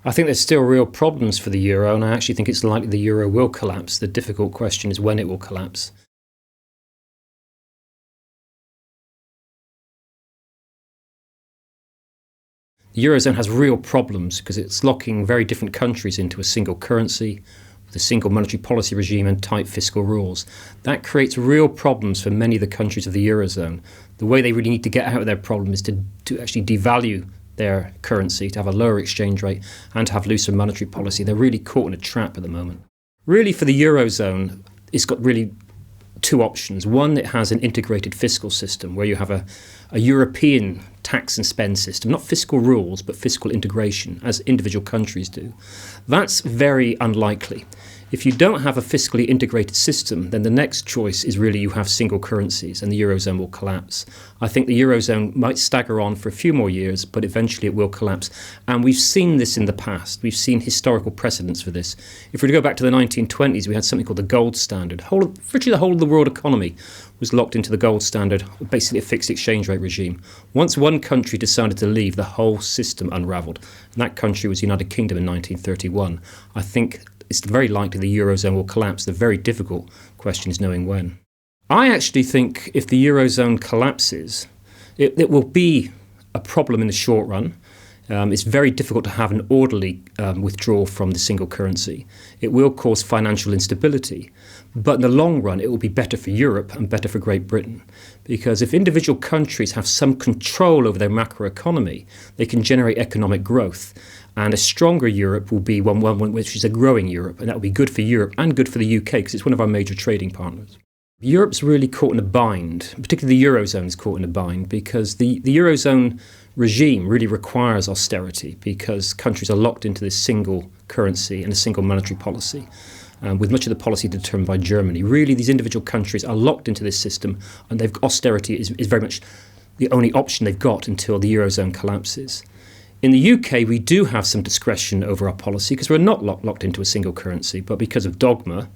I think there's still real problems for the euro, and I actually think it's likely the euro will collapse. The difficult question is when it will collapse. The Eurozone has real problems because it's locking very different countries into a single currency, with a single monetary policy regime and tight fiscal rules. That creates real problems for many of the countries of the Eurozone. The way they really need to get out of their problem is to actually devalue their currency, to have a lower exchange rate and to have looser monetary policy. They're really caught in a trap at the moment. Really, for the Eurozone, it's got really two options. One, it has an integrated fiscal system where you have a European tax and spend system, not fiscal rules, but fiscal integration, as individual countries do. That's very unlikely. If you don't have a fiscally integrated system, then the next choice is really you have single currencies and the Eurozone will collapse. I think the Eurozone might stagger on for a few more years, but eventually it will collapse. And we've seen this in the past. We've seen historical precedents for this. If we go back to the 1920s, we had something called the gold standard. Virtually the whole of the world economy was locked into the gold standard, basically a fixed exchange rate regime. Once one country decided to leave, the whole system unravelled. And that country was the United Kingdom in 1931. I think it's very likely the Eurozone will collapse. The very difficult question is knowing when. I actually think if the Eurozone collapses, it will be a problem in the short run. It's very difficult to have an orderly withdrawal from the single currency. It will cause financial instability. But in the long run, it will be better for Europe and better for Great Britain. Because if individual countries have some control over their macroeconomy, they can generate economic growth. And a stronger Europe will be one which is a growing Europe. And that will be good for Europe and good for the UK because it's one of our major trading partners. Europe's really caught in a bind, particularly the Eurozone is caught in a bind because the Eurozone regime really requires austerity because countries are locked into this single currency and a single monetary policy, with much of the policy determined by Germany. Really, these individual countries are locked into this system and austerity is very much the only option they've got until the Eurozone collapses. In the UK, we do have some discretion over our policy because we're not locked into a single currency, but because of dogma,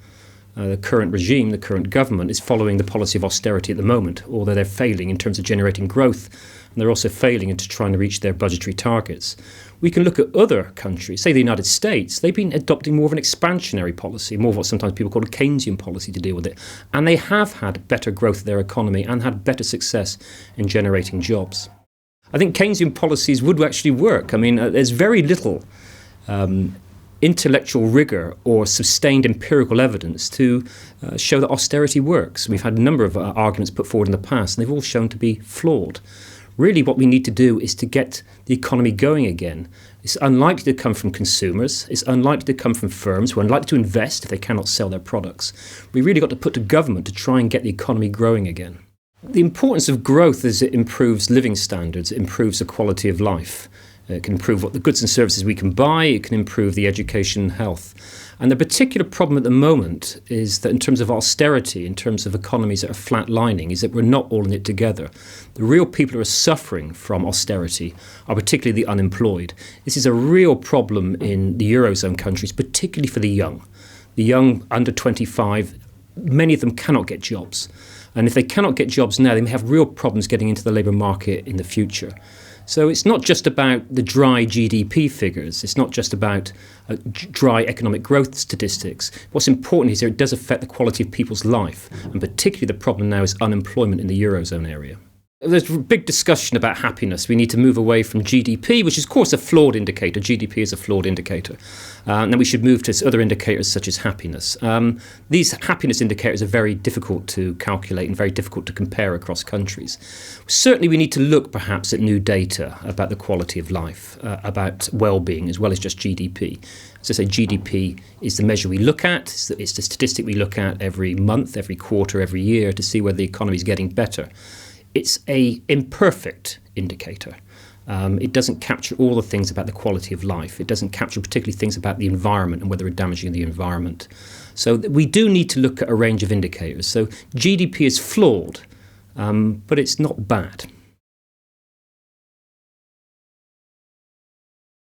the current regime, the current government, is following the policy of austerity at the moment, although they're failing in terms of generating growth, and they're also failing into trying to reach their budgetary targets. We can look at other countries, say the United States. They've been adopting more of an expansionary policy, more of what sometimes people call a Keynesian policy to deal with it, and they have had better growth of their economy and had better success in generating jobs. I think Keynesian policies would actually work. I mean, there's very little intellectual rigour or sustained empirical evidence to show that austerity works. We've had a number of arguments put forward in the past, and they've all shown to be flawed. Really, what we need to do is to get the economy going again. It's unlikely to come from consumers. It's unlikely to come from firms who are unlikely to invest if they cannot sell their products. We really got to put to government to try and get the economy growing again. The importance of growth is it improves living standards, it improves the quality of life. It can improve what the goods and services we can buy, it can improve the education and health. And the particular problem at the moment is that in terms of austerity, in terms of economies that are flatlining, is that we're not all in it together. The real people who are suffering from austerity are particularly the unemployed. This is a real problem in the Eurozone countries, particularly for the young. The young under 25, many of them cannot get jobs. And if they cannot get jobs now, they may have real problems getting into the labour market in the future. So it's not just about the dry GDP figures. It's not just about dry economic growth statistics. What's important is that it does affect the quality of people's life. And particularly the problem now is unemployment in the Eurozone area. There's a big discussion about happiness. We need to move away from GDP, which is, of course, a flawed indicator. GDP is a flawed indicator. And then we should move to other indicators such as happiness. These happiness indicators are very difficult to calculate and very difficult to compare across countries. Certainly, we need to look, perhaps, at new data about the quality of life, about well-being, as well as just GDP. As I say, GDP is the measure we look at. It's the statistic we look at every month, every quarter, every year to see whether the economy is getting better. It's an imperfect indicator. It doesn't capture all the things about the quality of life. It doesn't capture particularly things about the environment and whether we're damaging the environment. So we do need to look at a range of indicators. So GDP is flawed, but it's not bad.